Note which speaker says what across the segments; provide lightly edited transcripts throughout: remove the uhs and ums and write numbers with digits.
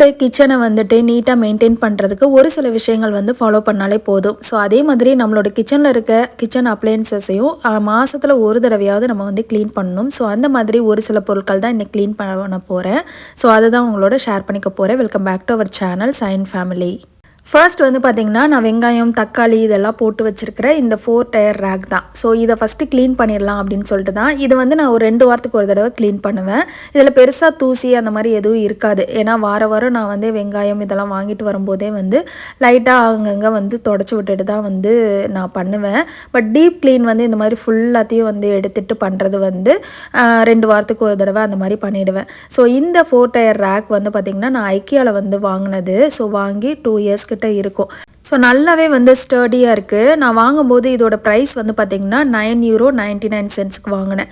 Speaker 1: நம்மளுடைய கிச்சனை வந்துட்டு நீட்டாக மெயின்டைன் பண்ணுறதுக்கு ஒரு சில விஷயங்கள் வந்து ஃபாலோ பண்ணாலே போதும். ஸோ அதே மாதிரி நம்மளோட கிச்சனில் இருக்க கிச்சன் அப்ளையன்சஸையும் மாதத்தில் ஒரு தடவையாவது நம்ம வந்து க்ளீன் பண்ணணும். ஸோ அந்த மாதிரி ஒரு சில பொருட்கள் தான் இன்றைக்கி க்ளீன் பண்ண போகிறேன். ஸோ அதை தான் உங்களோட ஷேர் பண்ணிக்க போகிறேன். Welcome back to our channel sign family. First வந்து பார்த்திங்கன்னா, நான் வெங்காயம், தக்காளி இதெல்லாம் போட்டு வச்சுருக்கிற இந்த 4 டயர் ரேக் தான். ஸோ இதை ஃபஸ்ட்டு க்ளீன் பண்ணிடலாம் அப்படின்னு சொல்லிட்டு தான். இது வந்து நான் ஒரு 2 வாரத்துக்கு ஒரு தடவை க்ளீன் பண்ணுவேன். இதில் பெருசாக தூசி அந்த மாதிரி எதுவும் இருக்காது. ஏன்னா வாரம் நான் வந்து வெங்காயம் இதெல்லாம் வாங்கிட்டு வரும்போதே வந்து லைட்டாக அங்கங்கே வந்து தொடச்சி விட்டுட்டு தான் வந்து நான் பண்ணுவேன். பட் டீப் க்ளீன் வந்து இந்த மாதிரி ஃபுல்லாத்தையும் வந்து எடுத்துகிட்டு பண்ணுறது வந்து 2 வாரத்துக்கு ஒரு தடவை அந்த மாதிரி பண்ணிவிடுவேன். ஸோ இந்த 4 டயர் ரேக் வந்து பார்த்திங்கன்னா, நான் ஐக்கியாவில் வந்து வாங்கினது. ஸோ வாங்கி 2 இயர்ஸ் கிட்ட இருக்கும். ஸோ நல்லாவே வந்து ஸ்டர்டியாக இருக்குது. நான் வாங்கும்போது இதோட ப்ரைஸ் வந்து பார்த்திங்கன்னா €9.99 வாங்கினேன்.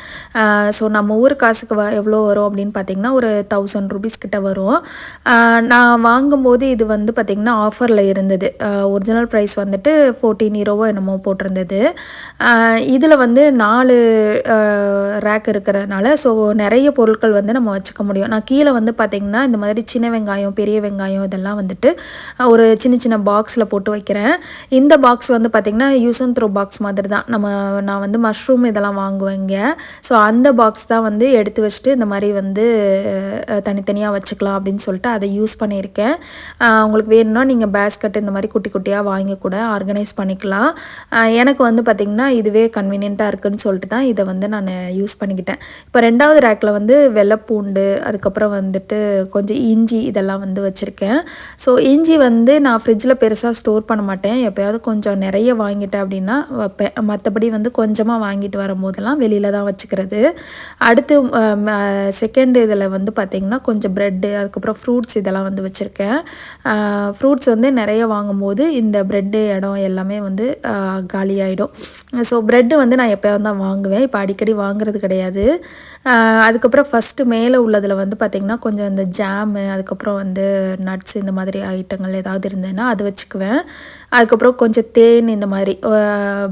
Speaker 1: ஸோ நம்ம ஊர் காசுக்கு எவ்வளோ வரும் அப்படின்னு பார்த்திங்கன்னா ஒரு ₹1000 கிட்ட வரும். நான் வாங்கும்போது இது வந்து பார்த்திங்கன்னா ஆஃபரில் இருந்தது. ஒரிஜினல் ப்ரைஸ் வந்துட்டு €14 என்னமோ போட்டிருந்தது. இதில் வந்து 4 ரேக் இருக்கிறதுனால ஸோ நிறைய பொருட்கள் வந்து நம்ம வச்சுக்க முடியும். நான் கீழே வந்து பார்த்திங்கன்னா இந்த மாதிரி சின்ன வெங்காயம், பெரிய வெங்காயம் இதெல்லாம் வந்துட்டு ஒரு சின்ன சின்ன பாக்ஸில் போட்டு வைக்கிறேன். இந்த பாக்ஸ் வந்து பார்த்திங்கன்னா யூஸ் அண்ட் த்ரோ பாக்ஸ் மாதிரி தான். நான் வந்து மஷ்ரூம் இதெல்லாம் வாங்குவேங்க. ஸோ அந்த பாக்ஸ் தான் வந்து எடுத்து வச்சுட்டு இந்த மாதிரி வந்து தனித்தனியாக வச்சுக்கலாம் அப்படின்னு சொல்லிட்டு அதை யூஸ் பண்ணியிருக்கேன். உங்களுக்கு வேணும்னா நீங்கள் பேஸ்கட் இந்த மாதிரி குட்டி குட்டியாக வாங்கி கூட ஆர்கனைஸ் பண்ணிக்கலாம். எனக்கு வந்து பார்த்திங்கன்னா இதுவே கன்வீனியண்ட்டாக இருக்குதுன்னு சொல்லிட்டு தான் இதை வந்து நான் யூஸ் பண்ணிக்கிட்டேன். இப்போ 2வது ரேக்கில் வந்து வெள்ளைப்பூண்டு, அதுக்கப்புறம் வந்துட்டு கொஞ்சம் இஞ்சி இதெல்லாம் வந்து வச்சுருக்கேன். ஸோ இஞ்சி வந்து நான் ஃப்ரிட்ஜில் பெருசாக ஸ்டோர் பண்ண மாட்டேன். எப்போயாவது கொஞ்சம் நிறைய வாங்கிட்டேன் அப்படின்னா வைப்பேன். மற்றபடி வந்து கொஞ்சமாக வாங்கிட்டு வரும்போதெல்லாம் வெளியில் தான் வச்சுக்கிறது. அடுத்து செகண்ட் இதில் வந்து பார்த்திங்கன்னா கொஞ்சம் ப்ரெட்டு, அதுக்கப்புறம் ஃப்ரூட்ஸ் இதெல்லாம் வந்து வச்சுருக்கேன். ஃப்ரூட்ஸ் வந்து நிறைய வாங்கும்போது இந்த ப்ரெட்டு இடம் எல்லாமே வந்து காலியாகிடும். ஸோ ப்ரெட்டு வந்து நான் எப்போயாவது தான் வாங்குவேன். இப்போ அடிக்கடி வாங்குறது கிடையாது. அதுக்கப்புறம் ஃபஸ்ட்டு மேலே உள்ளதில் வந்து பார்த்திங்கன்னா கொஞ்சம் இந்த ஜாமு, அதுக்கப்புறம் வந்து நட்ஸ் இந்த மாதிரி ஐட்டங்கள் ஏதாவது இருந்ததுன்னா அது வச்சுக்குவேன். அதுக்கப்புறம் கொஞ்சம் தேன் இந்த மாதிரி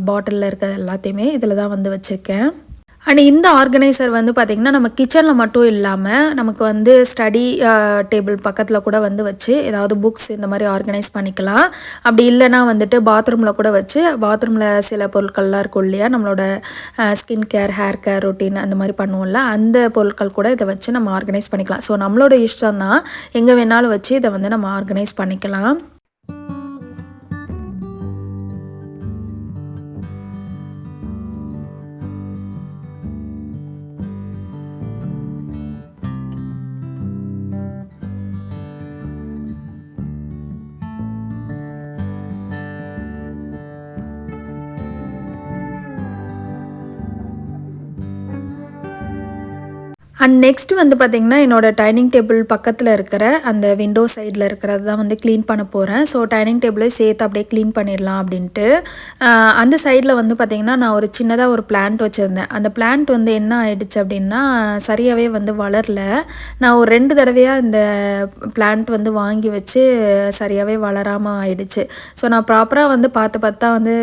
Speaker 1: பாட்டிலில் இருக்கிறது எல்லாத்தையுமே இதில் தான் வந்து வச்சுருக்கேன். அண்ட் இந்த ஆர்கனைசர் வந்து பார்த்திங்கன்னா நம்ம கிச்சனில் மட்டும் இல்லாமல் நமக்கு வந்து ஸ்டடி டேபிள் பக்கத்தில் கூட வந்து வச்சு ஏதாவது புக்ஸ் இந்த மாதிரி ஆர்கனைஸ் பண்ணிக்கலாம். அப்படி இல்லைனா வந்துட்டு பாத்ரூமில் கூட வச்சு, பாத்ரூமில் சில பொருட்கள்லாம் இருக்கும் இல்லையா, நம்மளோட skin care, hair care routine அந்த மாதிரி பண்ணுவோம்ல, அந்த பொருட்கள் கூட இதை வச்சு நம்ம ஆர்கனைஸ் பண்ணிக்கலாம். ஸோ நம்மளோட இஷ்டம் தான், எங்கே வேணாலும் வச்சு இதை வந்து நம்ம ஆர்கனைஸ் பண்ணிக்கலாம். அண்ட் நெக்ஸ்ட் வந்து பார்த்திங்கன்னா என்னோடய டைனிங் டேபிள் பக்கத்தில் இருக்கிற அந்த விண்டோ சைடில் இருக்கிறது தான் வந்து க்ளீன் பண்ண போகிறேன். ஸோ டைனிங் டேபிளே சேர்த்து அப்படியே க்ளீன் பண்ணிடலாம் அப்படின்ட்டு. அந்த சைடில் வந்து பார்த்திங்கன்னா நான் ஒரு சின்னதாக ஒரு பிளான்ட் வச்சுருந்தேன். அந்த பிளான்ட் வந்து என்ன ஆகிடுச்சு அப்படின்னா சரியாகவே வந்து வளரல. நான் ஒரு 2 தடவையாக இந்த பிளான்ட் வந்து வாங்கி வச்சு சரியாகவே வளராமல் ஆயிடுச்சு. ஸோ நான் ப்ராப்பராக வந்து பார்த்தா வந்து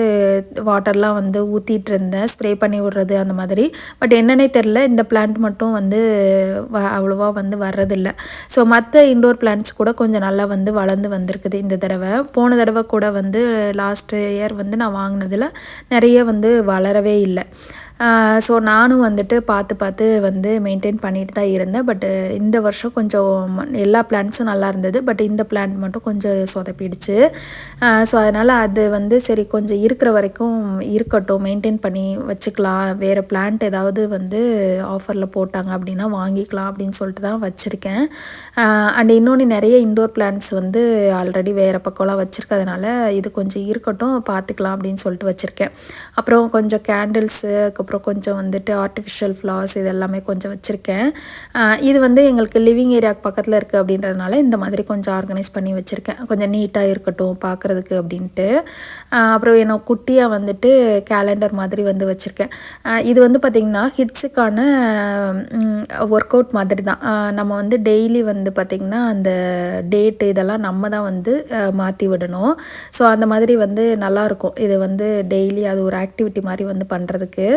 Speaker 1: வாட்டர்லாம் வந்து ஊற்றிட்டு இருந்தேன், ஸ்ப்ரே பண்ணி விடுறது அந்த மாதிரி. பட் என்னன்னே தெரில, இந்த பிளான்ட் மட்டும் வந்து அவ்வளோவா வந்து வர்றதில்லை. ஸோ மற்ற இன்டோர் பிளான்ட்ஸ் கூட கொஞ்சம் நல்லா வந்து வளர்ந்து வந்திருக்குது இந்த தடவை. போன தடவை கூட வந்து லாஸ்ட் இயர் வந்து நான் வாங்கினதில் நிறைய வந்து வளரவே இல்லை. ஸோ நானும் வந்துட்டு பார்த்து வந்து மெயின்டைன் பண்ணிட்டு தான் இருந்தேன். பட்டு இந்த வருஷம் கொஞ்சம் எல்லா பிளான்ட்ஸும் நல்லா இருந்தது. பட் இந்த பிளான்ட் மட்டும் கொஞ்சம் சொதப்பிடுச்சு. ஸோ அதனால் அது வந்து சரி கொஞ்சம் இருக்கிற வரைக்கும் இருக்கட்டும், மெயின்டைன் பண்ணி வச்சுக்கலாம், வேறு பிளான்ட் ஏதாவது வந்து ஆஃபரில் போட்டாங்க அப்படின்னா வாங்கிக்கலாம் அப்படின்னு சொல்லிட்டு தான் வச்சுருக்கேன். அண்ட் இன்னொன்று நிறைய இன்டோர் பிளான்ட்ஸ் வந்து ஆல்ரெடி வேறு பக்கம்லாம் வச்சுருக்கிறதுனால இது கொஞ்சம் இருக்கட்டும், பார்த்துக்கலாம் அப்படின்னு சொல்லிட்டு வச்சுருக்கேன். அப்புறம் கொஞ்சம் கேண்டில்ஸு, அப்புறம் கொஞ்சம் வந்துட்டு ஆர்டிஃபிஷியல் ஃப்ளவர்ஸ் இது எல்லாமே கொஞ்சம் வச்சுருக்கேன். இது வந்து எங்களுக்கு லிவிங் ஏரியாவுக்கு பக்கத்தில் இருக்குது அப்படின்றதுனால இந்த மாதிரி கொஞ்சம் ஆர்கனைஸ் பண்ணி வச்சுருக்கேன். கொஞ்சம் நீட்டாக இருக்கட்டும் பார்க்குறதுக்கு அப்படின்ட்டு. அப்புறம் என்னோட குட்டியாக வந்துட்டு கேலண்டர் மாதிரி வந்து வச்சுருக்கேன். இது வந்து பார்த்திங்கன்னா கிட்ஸுக்கான ஒர்க் அவுட் மாதிரி தான். நம்ம வந்து டெய்லி வந்து பார்த்திங்கன்னா அந்த டேட்டு இதெல்லாம் நம்ம தான் வந்து மாற்றி விடணும். ஸோ அந்த மாதிரி வந்து நல்லாயிருக்கும். இது வந்து டெய்லி அது ஒரு ஆக்டிவிட்டி மாதிரி வந்து பண்ணுறதுக்கு.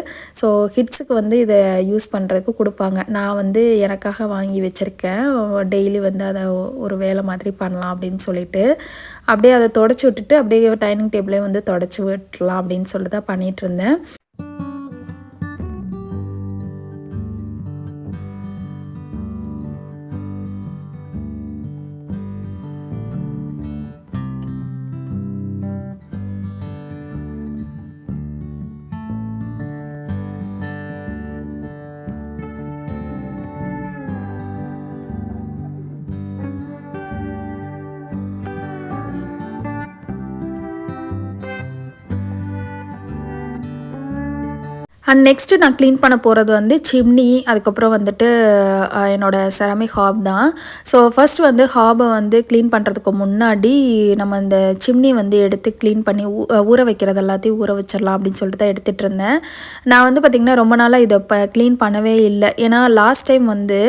Speaker 1: ஸோ கிட்ஸுக்கு வந்து இதை யூஸ் பண்ணுறதுக்கு கொடுப்பாங்க. நான் வந்து எனக்காக வாங்கி வச்சுருக்கேன். டெய்லி வந்து அதை ஒரு வேலை மாதிரி பண்ணலாம் அப்படின்னு சொல்லிட்டு அப்படியே அதை தொடச்சி விட்டுட்டு அப்படியே டைனிங் டேபிளே வந்து தொடச்சி விட்டுலாம் அப்படின்னு சொல்லி தான் பண்ணிகிட்டு இருந்தேன். அண்ட் நெக்ஸ்ட்டு நான் க்ளீன் பண்ண போகிறது வந்து சிம்னி, அதுக்கப்புறம் வந்துட்டு என்னோடய செராமிக் ஹாப் தான். ஸோ ஃபர்ஸ்ட் வந்து ஹாபை வந்து க்ளீன் பண்ணுறதுக்கு முன்னாடி நம்ம இந்த சிம்னி வந்து எடுத்து க்ளீன் பண்ணி ஊற வைக்கிறது எல்லாத்தையும் ஊற வச்சிடலாம் அப்படின்னு சொல்லிட்டு தான் எடுத்துகிட்டு இருந்தேன். நான் வந்து பார்த்திங்கன்னா ரொம்ப நாளாக இதை க்ளீன் பண்ணவே இல்லை. ஏன்னா லாஸ்ட் டைம் வந்து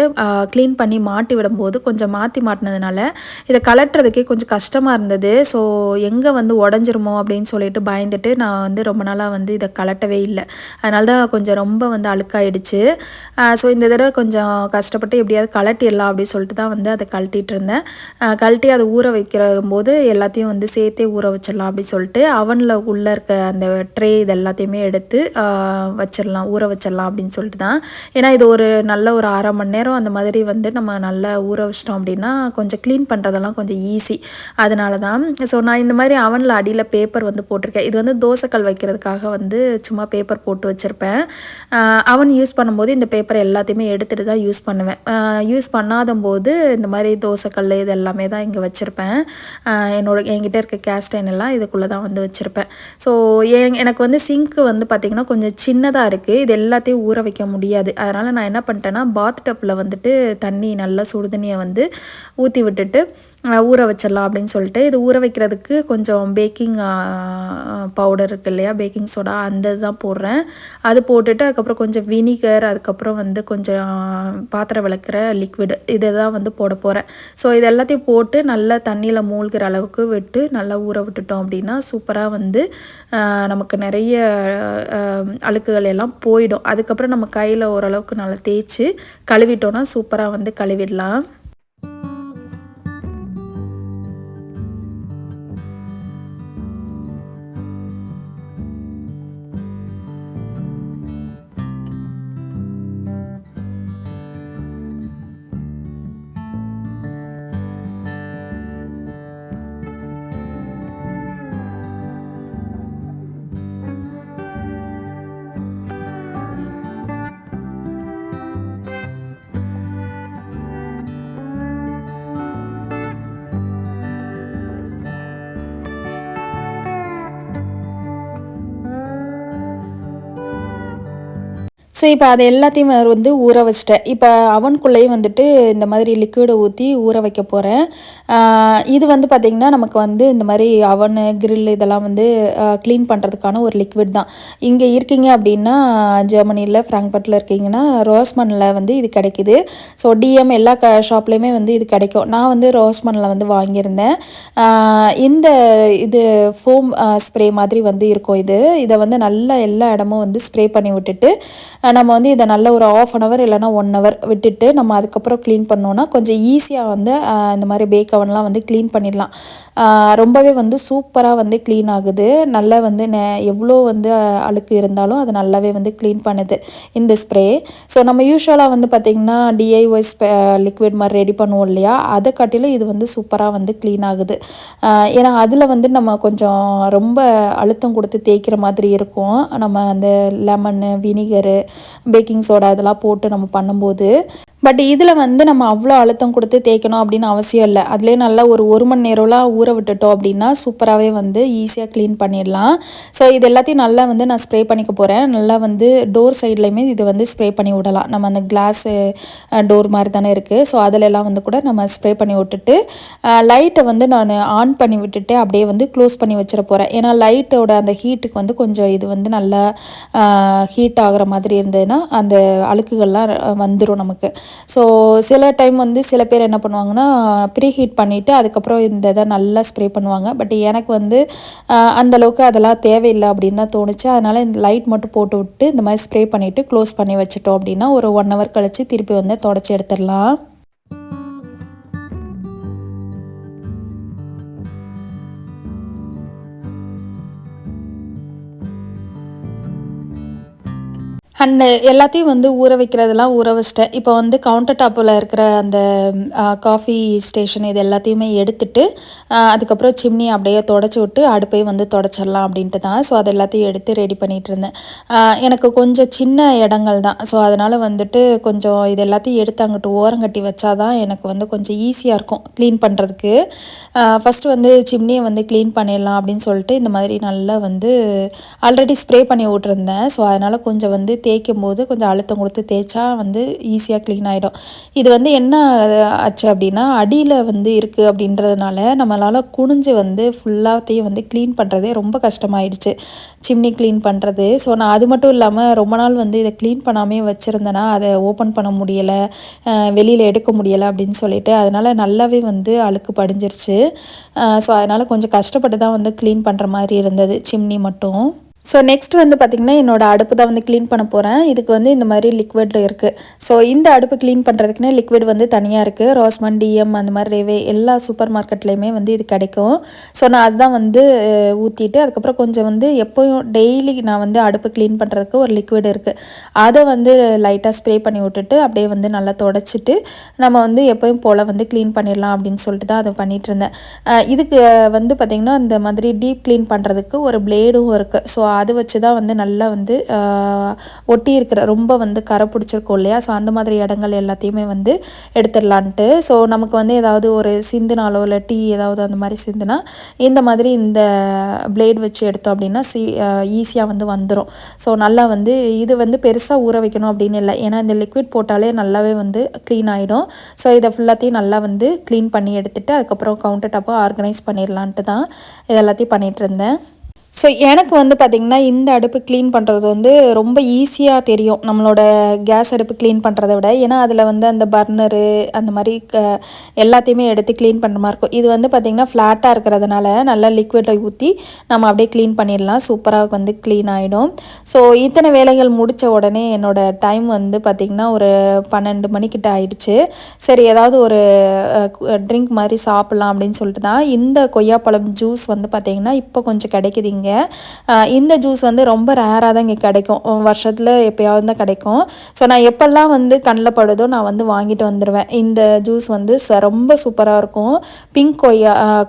Speaker 1: க்ளீன் பண்ணி மாட்டி விடும்போது கொஞ்சம் மாட்டினதுனால இதை கலட்டுறதுக்கே கொஞ்சம் கஷ்டமாக இருந்தது. ஸோ எங்கே வந்து உடஞ்சிருமோ அப்படின்னு சொல்லிட்டு பயந்துட்டு நான் வந்து ரொம்ப நாளாக வந்து இதை கலட்டவே இல்லை. அதனால தான் கொஞ்சம் ரொம்ப வந்து அழுக்காயிடுச்சு. ஸோ இந்த தடவை கொஞ்சம் கஷ்டப்பட்டு எப்படியாவது கலட்டிடலாம் அப்படின்னு சொல்லிட்டு தான் வந்து அதை கழட்டிகிட்டு இருந்தேன். கழட்டி அதை ஊற வைக்கிற போது எல்லாத்தையும் வந்து சேர்த்தே ஊற வச்சிடலாம் அப்படின்னு சொல்லிட்டு அவனில் உள்ளே இருக்க அந்த ட்ரே இது எல்லாத்தையுமே எடுத்து வச்சிடலாம், ஊற வச்சிடலாம் அப்படின்னு சொல்லிட்டு தான். ஏன்னா இது ஒரு நல்ல ஒரு 1/2 மணி நேரம் அந்த மாதிரி வந்து நம்ம நல்லா ஊற வச்சிட்டோம் அப்படின்னா கொஞ்சம் க்ளீன் பண்ணுறதெல்லாம் கொஞ்சம் ஈஸி. அதனால தான். ஸோ நான் இந்த மாதிரி அவனில் அடியில் பேப்பர் வந்து போட்டிருக்கேன். இது வந்து தோசைக்கல் வைக்கிறதுக்காக வந்து சும்மா பேப்பர் போட்டு வச்சிருப்பேன். அவன் யூஸ் பண்ணும்போது இந்த பேப்பர் எல்லாத்தையுமே எடுத்துகிட்டு தான் யூஸ் பண்ணுவேன். யூஸ் பண்ணாத போது இந்த மாதிரி தோசைக்கல் இது எல்லாமே தான் இங்கே வச்சுருப்பேன். என்கிட்ட இருக்க கேஸ்டைன் எல்லாம் இதுக்குள்ளே தான் வந்து வச்சுருப்பேன். ஸோ எனக்கு வந்து சிங்க்கு வந்து பார்த்திங்கன்னா கொஞ்சம் சின்னதாக இருக்குது. இது எல்லாத்தையும் ஊற வைக்க முடியாது. அதனால் நான் என்ன பண்ணிட்டேன்னா பாத் டப்பில் வந்துட்டு தண்ணி நல்லா சுடு தண்ணியை வந்து ஊற்றி விட்டுட்டு ஊற வச்சிடலாம் அப்படின்னு சொல்லிட்டு இது ஊற வைக்கிறதுக்கு கொஞ்சம் பேக்கிங் பவுடர் இருக்குது இல்லையா, பேக்கிங் சோடா, அந்த இதுதான் போடுறேன். அது போட்டுட்டு அதுக்கப்புறம் கொஞ்சம் வினிகர், அதுக்கப்புறம் வந்து கொஞ்சம் பாத்திரம் விளக்குற லிக்விடு இதை தான் வந்து போட போகிறேன். ஸோ இது எல்லாத்தையும் போட்டு நல்லா தண்ணியில் மூழ்கிற அளவுக்கு விட்டு நல்லா ஊற விட்டுட்டோம் அப்படின்னா சூப்பராக வந்து நமக்கு நிறைய அழுக்குகள் எல்லாம் போயிடும். அதுக்கப்புறம் நம்ம கையில் ஓரளவுக்கு நல்லா தேய்ச்சி கழுவிட்டோன்னா சூப்பராக வந்து கழுவிடலாம். ஸோ இப்போ அது எல்லாத்தையும் வந்து ஊற வச்சிட்டேன். இப்போ அவனுக்குள்ளேயும் வந்துட்டு இந்த மாதிரி லிக்விடை ஊற்றி ஊற வைக்க போகிறேன். இது வந்து பார்த்திங்கன்னா நமக்கு வந்து இந்த மாதிரி அவனு கிரில் இதெல்லாம் வந்து க்ளீன் பண்ணுறதுக்கான ஒரு லிக்விட் தான். இங்கே இருக்கீங்க அப்படின்னா ஜெர்மனியில் ஃப்ராங்க்பர்ட்டில் இருக்கீங்கன்னா ரோஸ்மனில் வந்து இது கிடைக்கிது. ஸோ டிஎம் எல்லா ஷாப்லேயுமே வந்து இது கிடைக்கும். நான் வந்து ரோஸ்மனில் வந்து வாங்கியிருந்தேன். இந்த இது ஃபோம் ஸ்ப்ரே மாதிரி வந்து இருக்கும். இதை வந்து நல்லா எல்லா இடமும் வந்து ஸ்ப்ரே பண்ணி விட்டுட்டு நம்ம வந்து இதை நல்ல ஒரு 1/2 hour இல்லைனா 1 hour விட்டுட்டு நம்ம அதுக்கப்புறம் க்ளீன் பண்ணோன்னா கொஞ்சம் ஈஸியாக வந்து இந்த மாதிரி பேக் அவன்லாம் வந்து க்ளீன் பண்ணிடலாம். ரொம்பவே வந்து சூப்பராக வந்து க்ளீன் ஆகுது. நல்லா வந்து எவ்வளோ வந்து அழுக்கு இருந்தாலும் அது நல்லாவே வந்து க்ளீன் பண்ணுது இந்த ஸ்ப்ரே. ஸோ நம்ம யூஸ்வலாக வந்து பார்த்திங்கன்னா டிஐஒய் லிக்விட் மாதிரி ரெடி பண்ணுவோம் இல்லையா, அதை காட்டிலும் இது வந்து சூப்பராக வந்து க்ளீன் ஆகுது. ஏன்னா அதில் வந்து நம்ம கொஞ்சம் ரொம்ப அழுத்தம் கொடுத்து தேய்க்கிற மாதிரி இருக்கும். நம்ம அந்த லெமனு, வினிகரு, பேக்கிங் சோடா இதெல்லாம் போட்டு நம்ம பண்ணும்போது. பட் இதில் வந்து நம்ம அவ்வளோ அழுத்தம் கொடுத்து தேய்க்கணும் அப்படின்னு அவசியம் இல்லை. அதுலேயே நல்லா ஒரு 1 மணி நேரம்லாம் ஊற விட்டுட்டோம் அப்படின்னா சூப்பராகவே வந்து ஈஸியாக க்ளீன் பண்ணிடலாம். ஸோ இது எல்லாத்தையும் நல்லா வந்து நான் ஸ்ப்ரே பண்ணிக்க போகிறேன். நல்லா வந்து டோர் சைட்லேயுமே இது வந்து ஸ்ப்ரே பண்ணி விடலாம். நம்ம அந்த கிளாஸு டோர் மாதிரி தானே இருக்குது. ஸோ அதிலெல்லாம் வந்து கூட நம்ம ஸ்ப்ரே பண்ணி விட்டுட்டு லைட்டை வந்து நான் ஆன் பண்ணி விட்டுட்டு அப்படியே வந்து க்ளோஸ் பண்ணி வச்சிட போகிறேன். ஏன்னா லைட்டோட அந்த ஹீட்டுக்கு வந்து கொஞ்சம் இது வந்து நல்லா ஹீட் ஆகிற மாதிரி இருந்ததுன்னா அந்த அழுக்குகள்லாம் வந்துடும் நமக்கு. ஸோ சில டைம் வந்து சில பேர் என்ன பண்ணுவாங்கன்னா ப்ரீ ஹீட் பண்ணிவிட்டு அதுக்கப்புறம் இந்த இதை நல்லா ஸ்ப்ரே பண்ணுவாங்க. பட் எனக்கு வந்து அந்தளவுக்கு அதெல்லாம் தேவையில்லை அப்படின்னு தான் தோணுச்சு. அதனால் இந்த லைட் மட்டும் போட்டு விட்டு இந்த மாதிரி ஸ்ப்ரே பண்ணிவிட்டு க்ளோஸ் பண்ணி வச்சுட்டோம் அப்படின்னா ஒரு 1 ஹவர் கழித்து திருப்பி வந்து தொடச்சி எடுத்துடலாம். அண்ட் எல்லாத்தையும் வந்து ஊற வைக்கிறதெல்லாம் ஊற வச்சிட்டேன். இப்போ வந்து கவுண்டர் டாப்பில் இருக்கிற அந்த காஃபி ஸ்டேஷன் இது எல்லாத்தையுமே எடுத்துட்டு அதுக்கப்புறம் சிம்னி அப்படியே தொடச்சி விட்டு அடுப்பையும் வந்து தொடச்சிடலாம் அப்படின்ட்டு தான். ஸோ அது எல்லாத்தையும் எடுத்து ரெடி பண்ணிகிட்டு இருந்தேன். எனக்கு கொஞ்சம் சின்ன இடங்கள் தான். ஸோ அதனால் வந்துட்டு கொஞ்சம் இது எல்லாத்தையும் எடுத்து அங்கிட்டு ஓரங்கட்டி வச்சா தான் எனக்கு வந்து கொஞ்சம் ஈஸியாக இருக்கும் க்ளீன் பண்ணுறதுக்கு. ஃபஸ்ட்டு வந்து சிம்னியை வந்து க்ளீன் பண்ணிடலாம் அப்படின்னு சொல்லிட்டு இந்த மாதிரி நல்லா வந்து ஆல்ரெடி ஸ்ப்ரே பண்ணி விட்ருந்தேன். ஸோ அதனால் கொஞ்சம் வந்து தேய்க்கும் போது கொஞ்சம் அழுத்தம் கொடுத்து தேய்ச்சா வந்து ஈஸியாக க்ளீன் ஆகிடும். இது வந்து என்ன ஆச்சு அப்படின்னா அடியில் வந்து இருக்குது அப்படின்றதுனால நம்மளால் குனிஞ்சு வந்து ஃபுல்லாத்தையும் வந்து க்ளீன் பண்ணுறதே ரொம்ப கஷ்டமாயிடுச்சு, சிம்னி க்ளீன் பண்ணுறது. ஸோ நான் அது மட்டும் இல்லாமல் ரொம்ப நாள் வந்து இதை க்ளீன் பண்ணாமே வச்சுருந்தேன்னா அதை ஓப்பன் பண்ண முடியலை, வெளியில் எடுக்க முடியலை அப்படின்னு சொல்லிட்டு அதனால் நல்லாவே வந்து அழுக்கு படிஞ்சிருச்சு. ஸோ அதனால் கொஞ்சம் கஷ்டப்பட்டு தான் வந்து க்ளீன் பண்ணுற மாதிரி இருந்தது சிம்னி மட்டும். ஸோ நெக்ஸ்ட் வந்து பார்த்திங்கன்னா என்னோடய அடுப்பு தான் வந்து க்ளீன் பண்ண போகிறேன். இதுக்கு வந்து இந்த மாதிரி லிக்விட் இருக்குது. ஸோ இந்த அடுப்பு க்ளீன் பண்ணுறதுக்குன்னே லிக்விட் வந்து தனியாக இருக்குது. ரோஸ்மன், டிஎம் அந்த மாதிரி ரேவே எல்லா சூப்பர் மார்க்கெட்லேயுமே வந்து இது கிடைக்கும். ஸோ நான் அதுதான் வந்து ஊற்றிட்டு அதுக்கப்புறம் கொஞ்சம் வந்து எப்போயும் டெய்லி நான் வந்து அடுப்பு க்ளீன் பண்ணுறதுக்கு ஒரு லிக்விட் இருக்குது, அதை வந்து லைட்டாக ஸ்ப்ரே பண்ணி விட்டுட்டு அப்படியே வந்து நல்லா தொடச்சிட்டு நம்ம வந்து எப்போயும் போல் வந்து க்ளீன் பண்ணிடலாம் அப்படின்னு சொல்லிட்டு தான் அதை பண்ணிகிட்டு இருந்தேன். இதுக்கு வந்து பார்த்திங்கன்னா இந்த மாதிரி டீப் க்ளீன் பண்ணுறதுக்கு ஒரு பிளேடும் இருக்குது. ஸோ அது வச்சு தான் வந்து நல்லா வந்து ஒட்டி இருக்கிற ரொம்ப வந்து கரை பிடிச்சிருக்கோம் இல்லையா, ஸோ அந்த மாதிரி இடங்கள் எல்லாத்தையுமே வந்து எடுத்துடலான்ட்டு. ஸோ நமக்கு வந்து ஏதாவது ஒரு சிந்துனாலோ இல்லை டீ ஏதாவது அந்த மாதிரி சிந்துனா இந்த மாதிரி இந்த பிளேட் வச்சு எடுத்தோம் அப்படின்னா ஈஸியாக வந்து வந்துடும். ஸோ நல்லா வந்து இது வந்து பெருசாக ஊற வைக்கணும் அப்படின்னு இல்லை, ஏன்னா இந்த லிக்விட் போட்டாலே நல்லாவே வந்து க்ளீன் ஆகிடும். ஸோ இதை ஃபுல்லாத்தையும் நல்லா வந்து க்ளீன் பண்ணி எடுத்துகிட்டு அதுக்கப்புறம் கவுண்டர் டாப்பை ஆர்கனைஸ் பண்ணிடலான்ட்டு தான் இது எல்லாத்தையும் பண்ணிகிட்டு இருந்தேன். ஸோ எனக்கு வந்து பார்த்திங்கன்னா இந்த அடுப்பு க்ளீன் பண்ணுறது வந்து ரொம்ப ஈஸியாக தெரியும் நம்மளோட கேஸ் அடுப்பு க்ளீன் பண்ணுறத விட. ஏன்னா அதில் வந்து அந்த பர்னரு அந்த மாதிரி எல்லாத்தையுமே எடுத்து க்ளீன் பண்ணுற மாதிரி இருக்கும். இது வந்து பார்த்திங்கன்னா ஃப்ளாட்டாக இருக்கிறதுனால நல்லா லிக்விடை ஊற்றி நம்ம அப்படியே க்ளீன் பண்ணிடலாம், சூப்பராக வந்து க்ளீன் ஆகிடும். ஸோ இத்தனை வேலைகள் முடித்த உடனே என்னோடய டைம் வந்து பார்த்திங்கன்னா ஒரு 12 மணிக்கிட்ட ஆயிடுச்சு. சரி ஏதாவது ஒரு ட்ரிங்க் மாதிரி சாப்பிட்லாம் அப்படின்னு சொல்லிட்டு தான் இந்த கொய்யாப்பழம் ஜூஸ் வந்து பார்த்திங்கன்னா இப்போ கொஞ்சம் கிடைக்குதுங்க. இந்த ஜூஸ் வந்து ரொம்ப ரேராக தான் இங்கே கிடைக்கும், வருஷத்தில் எப்போயாவது தான் கிடைக்கும். ஸோ நான் எப்போல்லாம் வந்து கண்ணில் படுதோ நான் வந்து வாங்கிட்டு வந்துடுவேன். இந்த ஜூஸ் வந்து ரொம்ப சூப்பராக இருக்கும், பிங்க்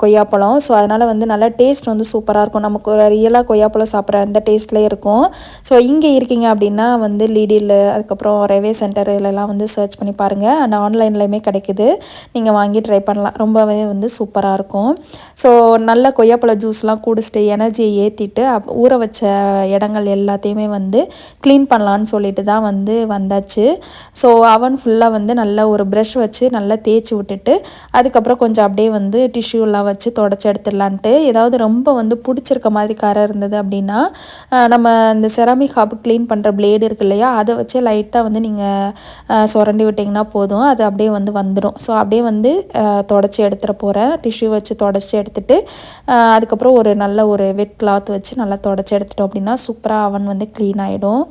Speaker 1: கொய்யாப்பழம். ஸோ அதனால் வந்து நல்லா டேஸ்ட் வந்து சூப்பராக இருக்கும், நமக்கு ஒரு ரியலாக கொய்யாப்பழம் சாப்பிட்ற அந்த டேஸ்ட்லேயே இருக்கும். ஸோ இங்கே இருக்கீங்க அப்படின்னா வந்து லீடில் அதுக்கப்புறம் ரேவே சென்டர் இதெல்லாம் வந்து சர்ச் பண்ணி பாருங்கள், அண்ட் ஆன்லைன்லேயுமே கிடைக்குது, நீங்கள் வாங்கி ட்ரை பண்ணலாம், ரொம்பவே வந்து சூப்பராக இருக்கும். ஸோ நல்ல கொய்யாப்பழ ஜூஸ்லாம் குடிச்சிட்டு எனர்ஜியை ஏற்றிட்டு ஊற வச்ச இடங்கள் எல்லாத்தையுமே வந்து க்ளீன் பண்ணலான்னு சொல்லிட்டு தான் வந்து வந்தாச்சு. ஸோ அவன் ஃபுல்லாக வந்து நல்லா ஒரு ப்ரஷ் வச்சு நல்லா தேய்ச்சி விட்டுட்டு அதுக்கப்புறம் கொஞ்சம் அப்படியே வந்து டிஷ்யூலாம் வச்சு தொடச்சி எடுத்துடலான்ட்டு. ஏதாவது ரொம்ப வந்து பிடிச்சிருக்க மாதிரி கரை இருந்தது அப்படின்னா நம்ம இந்த செராமிக் ஹாப் க்ளீன் பண்ணுற பிளேடு இருக்கு இல்லையா, அதை வச்சு லைட்டாக வந்து நீங்கள் சுரண்டி விட்டிங்கன்னா போதும், அது அப்படியே வந்து வந்துடும். ஸோ அப்படியே வந்து தொடச்சி எடுத்துகிட்டு போகிறேன், டிஷ்யூ வச்சு தொடச்சி எடுத்துகிட்டு அதுக்கப்புறம் ஒரு நல்ல ஒரு வெட் கிளாத் வச்சு நல்லா தொடச்சி எடுத்துட்டோம் அப்படின்னா சூப்பராக அவன் வந்து க்ளீன் ஆகிடும்.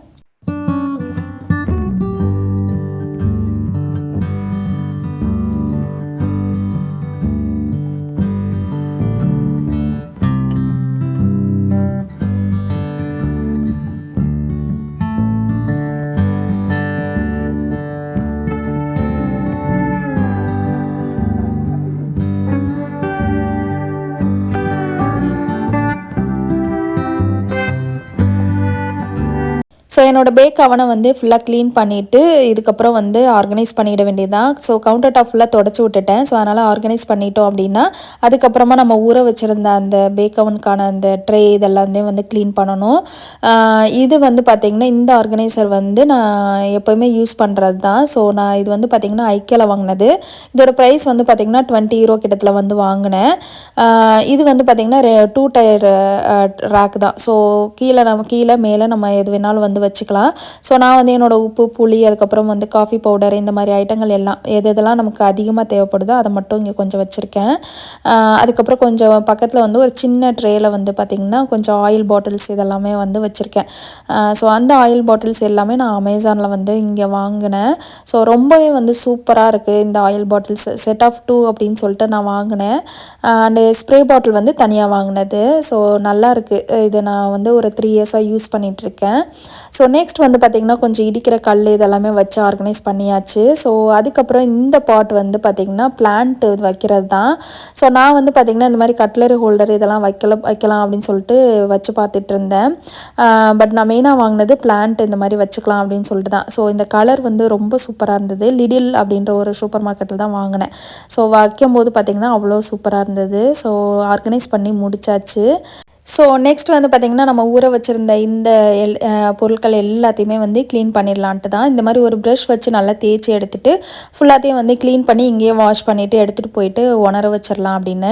Speaker 1: ஸோ என்னோடய பேக் அவனை வந்து ஃபுல்லாக க்ளீன் பண்ணிவிட்டு இதுக்கப்புறம் வந்து ஆர்கனைஸ் பண்ணிட வேண்டியது தான். ஸோ கவுண்டர் டாப் ஃபுல்லாக தொடச்சி விட்டுட்டேன். ஸோ அதனால் ஆர்கனைஸ் பண்ணிட்டோம் அப்படின்னா அதுக்கப்புறமா நம்ம ஊற வச்சுருந்த அந்த பேக் அவனுக்கான அந்த ட்ரே இதெல்லாமே வந்து க்ளீன் பண்ணணும். இது வந்து பார்த்திங்கன்னா இந்த ஆர்கனைசர் வந்து நான் எப்போயுமே யூஸ் பண்ணுறது தான். ஸோ நான் இது வந்து பார்த்திங்கன்னா ஐக்கியாவில் வாங்கினது. இதோட ப்ரைஸ் வந்து பார்த்திங்கன்னா 20 euro கிட்டத்தில் வந்து வாங்கினேன். இது வந்து பார்த்திங்கன்னா 2 டயர் ரேக் தான். ஸோ கீழே மேலே நம்ம எது வேணாலும் வந்து வச்சுக்கலாம். ஸோ நான் வந்து என்னோடய உப்பு, புளி, அதுக்கப்புறம் வந்து காஃபி பவுடர் இந்த மாதிரி ஐட்டங்கள் எல்லாம் எதெல்லாம் நமக்கு அதிகமாக தேவைப்படுதோ அதை மட்டும் இங்கே கொஞ்சம் வச்சுருக்கேன். அதுக்கப்புறம் கொஞ்சம் பக்கத்தில் வந்து ஒரு சின்ன ட்ரேயில் வந்து பார்த்திங்கன்னா கொஞ்சம் ஆயில் பாட்டில்ஸ் இதெல்லாமே வந்து வச்சுருக்கேன். ஸோ அந்த ஆயில் பாட்டில்ஸ் எல்லாமே நான் அமேசானில் வந்து இங்கே வாங்கினேன். ஸோ ரொம்பவே வந்து சூப்பராக இருக்குது இந்த ஆயில் பாட்டில்ஸ். செட் ஆஃப் 2 அப்படின்னு சொல்லிட்டு நான் வாங்கினேன். அண்டு ஸ்ப்ரே பாட்டில் வந்து தனியாக வாங்கினது. ஸோ நல்லாயிருக்கு. இது நான் வந்து ஒரு 3 இயர்ஸாக யூஸ் பண்ணிகிட்ருக்கேன். ஸோ நெக்ஸ்ட் வந்து பார்த்திங்கன்னா கொஞ்சம் இடிக்கிற கல் இதெல்லாமே வச்சு ஆர்கனைஸ் பண்ணியாச்சு. ஸோ அதுக்கப்புறம் இந்த பாட் வந்து பார்த்திங்கன்னா பிளான்ட் வைக்கிறது தான். ஸோ நான் வந்து பார்த்திங்கன்னா இந்த மாதிரி கட்லரி ஹோல்டர் இதெல்லாம் வைக்கலாம் அப்படின்னு சொல்லிட்டு வச்சு பார்த்துட்டு இருந்தேன். பட் நான் மெயினாக வாங்கினது பிளான்ட் இந்த மாதிரி வச்சுக்கலாம் அப்படின்னு சொல்லிட்டு தான். ஸோ இந்த கலர் வந்து ரொம்ப சூப்பராக இருந்தது. லிடில் அப்படின்ற ஒரு சூப்பர் மார்க்கெட்டில் தான் வாங்கினேன். ஸோ வைக்கும்போது பார்த்திங்கன்னா அவ்வளோ சூப்பராக இருந்தது. ஸோ ஆர்கனைஸ் பண்ணி முடிச்சாச்சு. ஸோ நெக்ஸ்ட் வந்து பார்த்திங்கன்னா நம்ம ஊற வச்சுருந்த இந்த பொருட்கள் எல்லாத்தையுமே வந்து க்ளீன் பண்ணிடலான்ட்டு தான் இந்த மாதிரி ஒரு ப்ரஷ் வச்சு நல்லா தேய்ச்சி எடுத்துகிட்டு ஃபுல்லாத்தையும் வந்து க்ளீன் பண்ணி இங்கேயே வாஷ் பண்ணிவிட்டு எடுத்துகிட்டு போயிட்டு உணர வச்சிடலாம் அப்படின்னு.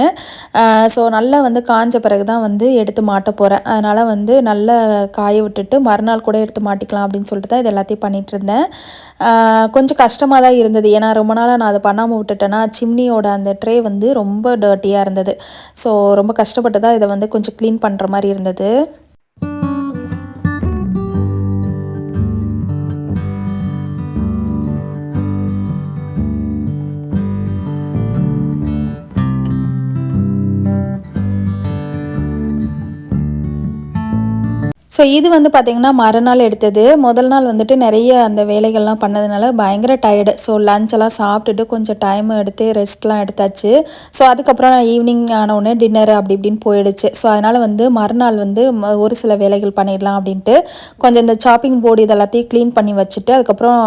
Speaker 1: ஸோ நல்லா வந்து காஞ்ச பிறகு தான் வந்து எடுத்து மாட்ட போகிறேன். அதனால் வந்து நல்லா காய விட்டுட்டு மறுநாள் கூட எடுத்து மாட்டிக்கலாம் அப்படின்னு சொல்லிட்டு தான் இது எல்லாத்தையும் பண்ணிகிட்டு இருந்தேன். கொஞ்சம் கஷ்டமாக தான் இருந்தது. ஏன்னா ரொம்ப நாளாக நான் அதை பண்ணாமல் விட்டுட்டேன்னா சிம்னியோட அந்த ட்ரே வந்து ரொம்ப டர்ட்டியாக இருந்தது. ஸோ ரொம்ப கஷ்டப்பட்டு தான் இதை வந்து கொஞ்சம் க்ளீன் பண்ணுற மாதிரி இருந்தது. ஸோ இது வந்து பார்த்திங்கன்னா மறுநாள் எடுத்தது. முதல் நாள் வந்துட்டு நிறைய அந்த வேலைகள்லாம் பண்ணதுனால பயங்கர டயர்டு. ஸோ லஞ்செல்லாம் சாப்பிட்டுட்டு கொஞ்சம் டைம் எடுத்து ரெஸ்ட்லாம் எடுத்தாச்சு. ஸோ அதுக்கப்புறம் ஈவினிங் ஆனவுடனே டின்னர் அப்படி இப்படின்னு போயிடுச்சு. ஸோ அதனால் வந்து மறுநாள் வந்து ஒரு சில வேலைகள் பண்ணிடலாம் அப்படின்ட்டு கொஞ்சம் இந்த சாப்பிங் போர்டு இதெல்லாத்தையும் க்ளீன் பண்ணி வச்சுட்டு அதுக்கப்புறம்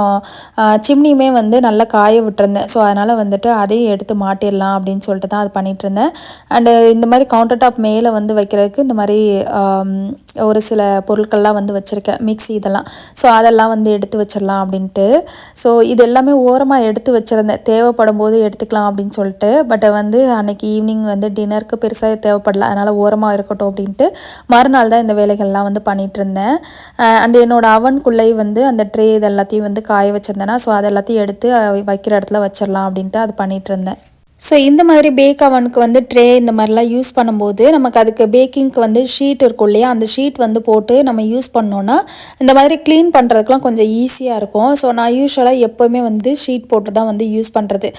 Speaker 1: சிம்னியுமே வந்து நல்லா காய விட்டுருந்தேன். ஸோ அதனால் வந்துட்டு அதையும் எடுத்து மாட்டிடலாம் அப்படின்னு சொல்லிட்டு தான் அது பண்ணிகிட்டு இருந்தேன். அண்டு இந்த மாதிரி கவுண்டர் டாப் மேலே வந்து வைக்கிறதுக்கு இந்த மாதிரி ஒரு சில பொருட்கள்லாம் வந்து வச்சுருக்கேன். மிக்ஸி இதெல்லாம். ஸோ அதெல்லாம் வந்து எடுத்து வச்சிடலாம் அப்படின்ட்டு. ஸோ இது எல்லாமே ஓரமாக எடுத்து வச்சுருந்தேன். தேவைப்படும் போது எடுத்துக்கலாம் அப்படின்னு சொல்லிட்டு. பட் வந்து அன்றைக்கி ஈவினிங் வந்து டின்னருக்கு பெருசாக தேவைப்படல. அதனால் ஓரமாக இருக்கட்டும் அப்படின்ட்டு மறுநாள் தான் இந்த வேலைகள்லாம் வந்து பண்ணிகிட்டு இருந்தேன். அண்ட் என்னோடய அவனுக்குள்ளே வந்து அந்த ட்ரே இது எல்லாத்தையும் வந்து காய வச்சுருந்தேன்னா ஸோ அது எல்லாத்தையும் எடுத்து வைக்கிற இடத்துல வச்சிடலாம் அப்படின்ட்டு அது பண்ணிகிட்டு இருந்தேன். ஸோ இந்த மாதிரி பேக் அவனுக்கு வந்து ட்ரே இந்த மாதிரிலாம் யூஸ் பண்ணும்போது நமக்கு அதுக்கு பேக்கிங்க்கு வந்து ஷீட் இருக்கும் இல்லையா, அந்த ஷீட் வந்து போட்டு நம்ம யூஸ் பண்ணோன்னா இந்த மாதிரி க்ளீன் பண்ணுறதுக்குலாம் கொஞ்சம் ஈஸியாக இருக்கும். ஸோ நான் யூஸ்வலாக எப்போவுமே வந்து ஷீட் போட்டு தான் வந்து யூஸ் பண்ணுறது.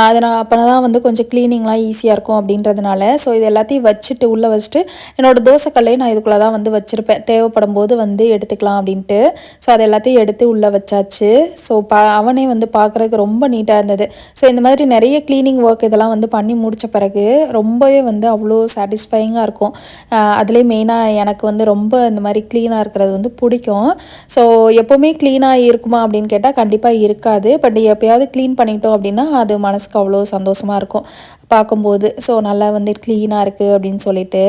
Speaker 1: அதை நான் அப்போ தான் வந்து கொஞ்சம் க்ளீனிங்லாம் ஈஸியாக இருக்கும் அப்படின்றதுனால. ஸோ இது எல்லாத்தையும் வச்சுட்டு உள்ளே வச்சுட்டு என்னோடய தோசைக்கல்லையும் நான் இதுக்குள்ளே தான் வந்து வச்சுருப்பேன். தேவைப்படும் போது வந்து எடுத்துக்கலாம் அப்படின்ட்டு. ஸோ அது எல்லாத்தையும் எடுத்து உள்ளே வச்சாச்சு. ஸோ அவனே வந்து பார்க்குறதுக்கு ரொம்ப நீட்டாக இருந்தது. ஸோ இந்த மாதிரி நிறைய க்ளீனிங் ஒர்க் இதெல்லாம் வந்து பண்ணி முடித்த பிறகு ரொம்பவே வந்து அவ்வளோ சாட்டிஸ்ஃபைங்காக இருக்கும். அதுலேயே மெயினாக எனக்கு வந்து ரொம்ப இந்த மாதிரி க்ளீனாக இருக்கிறது வந்து பிடிக்கும். ஸோ எப்போவுமே க்ளீனாக இருக்குமா அப்படின்னு கேட்டால் கண்டிப்பாக இருக்காது. பட் எப்போயாவது க்ளீன் பண்ணிட்டோம் அப்படின்னா அது மனசுக்கு அவ்வளோ சந்தோஷமாக இருக்கும் பார்க்கும்போது. ஸோ நல்லா வந்து க்ளீனாக இருக்குது அப்படின்னு சொல்லிட்டு.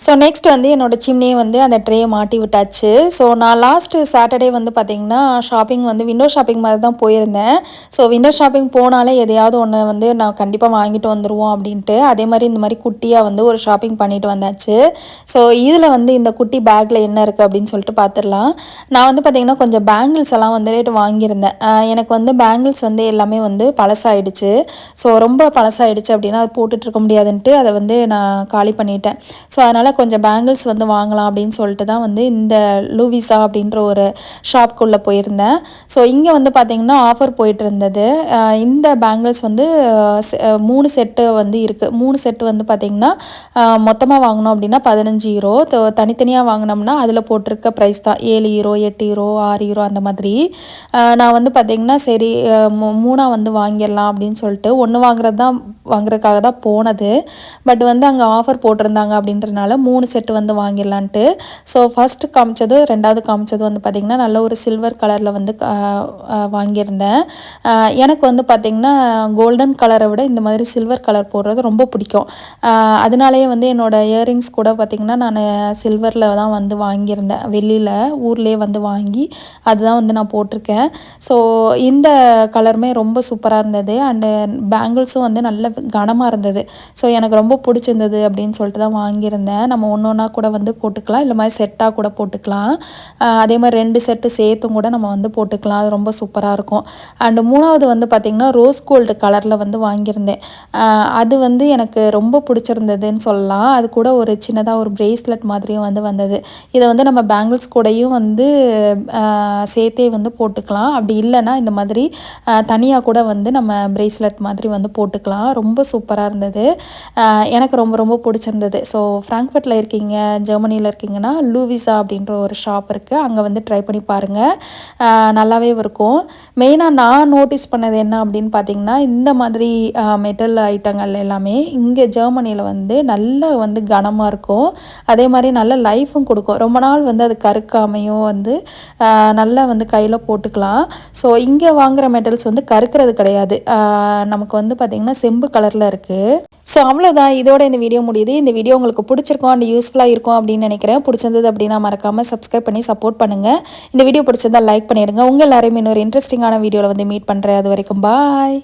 Speaker 1: ஸோ நெக்ஸ்ட் வந்து என்னோடய சிம்னியை வந்து அந்த ட்ரேயை மாட்டி விட்டாச்சு. ஸோ நான் லாஸ்ட்டு சாட்டர்டே வந்து பார்த்திங்கன்னா ஷாப்பிங் வந்து விண்டோ ஷாப்பிங் மாதிரி தான் போயிருந்தேன். ஸோ விண்டோ ஷாப்பிங் போனாலே எதையாவது ஒன்று வந்து நான் கண்டிப்பாக வாங்கிட்டு வந்துடுவோம் அப்படின்ட்டு அதே மாதிரி இந்த மாதிரி குட்டியாக வந்து ஒரு ஷாப்பிங் பண்ணிட்டு வந்தாச்சு. ஸோ இதில் வந்து இந்த குட்டி பேக்கில் என்ன இருக்குது அப்படின்னு சொல்லிட்டு பார்த்துடலாம். நான் வந்து பார்த்திங்கன்னா கொஞ்சம் பேங்கிள்ஸ் எல்லாம் வந்துட்டு வாங்கியிருந்தேன். எனக்கு வந்து பேங்கிள்ஸ் வந்து எல்லாமே வந்து பழசாயிடுச்சு. ஸோ ரொம்ப பழசாயிடுச்சு அப்படின்னா அது போட்டுட்ருக்க முடியாதுன்ட்டு அதை வந்து நான் காலி பண்ணிட்டேன். ஸோ அதனால் கொஞ்சம் பேங்கிள்ஸ் வந்து வாங்கலாம் அப்படின்னு சொல்லிட்டு தான் வந்து இந்த லூவிஸா அப்படின்ற ஒரு ஷாப்குள்ளே போயிருந்தேன். ஸோ இங்கே வந்து பார்த்திங்கன்னா ஆஃபர் போயிட்டு இருந்தது. இந்த பேங்கிள்ஸ் வந்து 3 செட்டு வந்து இருக்குது. 3 செட்டு வந்து பார்த்திங்கன்னா மொத்தமாக வாங்கினோம் அப்படின்னா 15 யூரோ. தனித்தனியாக வாங்கினோம்னா அதில் போட்டிருக்க ப்ரைஸ் தான் 7 யூரோ, 8 யூரோ, 6 யூரோ அந்த மாதிரி. நான் வந்து பார்த்திங்கன்னா சரி 3 வந்து வாங்கிடலாம் அப்படின்னு சொல்லிட்டு வாங்குறதுக்காக தான் போனது. பட் வந்து அங்கே ஆஃபர் போட்டிருந்தாங்க அப்படின்றனால 3 செட்டு வந்து வாங்கிடலான்ட்டு. ஸோ ஃபஸ்ட்டு காமிச்சது 2வது காமிச்சது வந்து பார்த்திங்கன்னா நல்ல ஒரு சில்வர் கலரில் வந்து வாங்கியிருந்தேன். எனக்கு வந்து பார்த்திங்கன்னா கோல்டன் கலரை விட இந்த மாதிரி சில்வர் கலர் போடுறது ரொம்ப பிடிக்கும். அதனாலேயே வந்து என்னோடய இயரிங்ஸ் கூட பார்த்திங்கன்னா நான் சில்வரில் தான் வந்து வாங்கியிருந்தேன். வெளியில் ஊர்லேயே வந்து வாங்கி அதுதான் வந்து நான் போட்டிருக்கேன். ஸோ இந்த கலருமே ரொம்ப சூப்பராக இருந்தது. அண்டு பேங்கிள்ஸும் வந்து நல்ல கனமாக இருந்தது. ஸோ எனக்கு ரொம்ப பிடிச்சிருந்தது அப்படின்னு சொல்லிட்டு தான் வாங்கியிருந்தேன். நம்ம ஒன்று ஒன்றா கூட வந்து போட்டுக்கலாம், இல்லை மாதிரி செட்டாக கூட போட்டுக்கலாம். அதே மாதிரி 2 செட்டு சேர்த்தும் கூட நம்ம வந்து போட்டுக்கலாம். அது ரொம்ப சூப்பராக இருக்கும். அண்டு 3வது வந்து பார்த்திங்கன்னா ரோஸ் கோல்டு கலரில் வந்து வாங்கியிருந்தேன். அது வந்து எனக்கு ரொம்ப பிடிச்சிருந்ததுன்னு சொல்லலாம். அது கூட ஒரு சின்னதாக ஒரு பிரேஸ்லெட் மாதிரியும் வந்து வந்தது. இதை வந்து நம்ம பேங்கிள்ஸ் கூடயும் வந்து சேர்த்தே வந்து போட்டுக்கலாம். அப்படி இல்லைன்னா இந்த மாதிரி தனியாக கூட வந்து நம்ம பிரேஸ்லெட் மாதிரி வந்து போட்டுக்கலாம். ரொம்ப சூப்பராக இருந்தது. எனக்கு ரொம்ப ரொம்ப பிடிச்சிருந்தது. ஸோ ஃப்ராங்க்ஃபர்ட்டில் இருக்கீங்க, ஜெர்மனியில் இருக்கீங்கன்னா லூவிஸா அப்படின்ற ஒரு ஷாப் இருக்குது. அங்கே வந்து ட்ரை பண்ணி பாருங்கள். நல்லாவே இருக்கும். மெயினாக நான் நோட்டீஸ் பண்ணது என்ன அப்படின்னு பார்த்தீங்கன்னா, இந்த மாதிரி மெட்டல் ஐட்டங்கள் எல்லாமே இங்கே ஜெர்மனியில் வந்து நல்ல வந்து கனமாக இருக்கும். அதே மாதிரி நல்ல லைஃபும் கொடுக்கும். ரொம்ப நாள் வந்து அது கருக்காமையும் வந்து நல்லா வந்து கையில் போட்டுக்கலாம். ஸோ இங்கே வாங்குகிற மெட்டல்ஸ் வந்து கருக்கிறது கிடையாது. நமக்கு வந்து பார்த்திங்கன்னா செம்பு கலரில் இருக்குது. ஸோ அவ்வளோதான், இதோட இந்த வீடியோ முடியுது. இந்த வீடியோ உங்களுக்கு பிடிச்சிருக்கும் அண்ட் யூஸ்ஃபுல்லாக இருக்கும் அப்படின்னு நினைக்கிறேன். பிடிச்சிருந்தது அப்படின்னா மறக்காமல் சப்ஸ்கிரைப் பண்ணி சப்போர்ட் பண்ணுங்கள். இந்த வீடியோ பிடிச்சிருந்தா லைக் பண்ணிடுங்க. உங்கள் எல்லாரையும் இன்னொரு இன்ட்ரெஸ்டிங்கான வீடியோவில் வந்து மீட் பண்ணுறேன். அது வரைக்கும் பாய்.